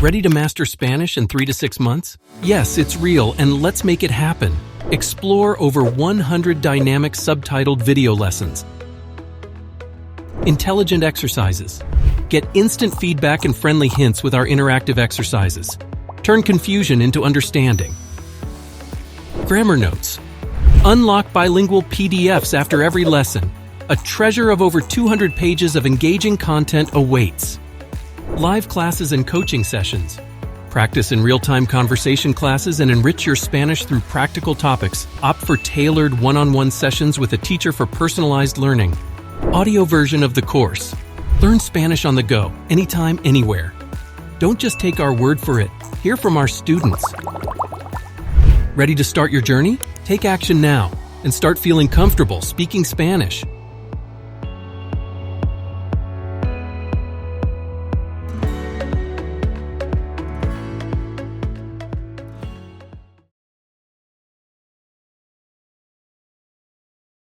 Ready to master Spanish in 3 to 6 months? Yes, it's real, and let's make it happen. Explore over 100 dynamic subtitled video lessons. Intelligent exercises. Get instant feedback and friendly hints with our interactive exercises. Turn confusion into understanding. Grammar notes. Unlock bilingual PDFs after every lesson. A treasure of over 200 pages of engaging content awaits. Live classes and coaching sessions. Practice in real-time conversation classes and enrich your Spanish through practical topics. Opt for tailored one-on-one sessions with a teacher for personalized learning. Audio version of the course. Learn Spanish on the go, anytime, anywhere. Don't just take our word for it. Hear from our students. Ready to start your journey? Take action now and start feeling comfortable speaking Spanish.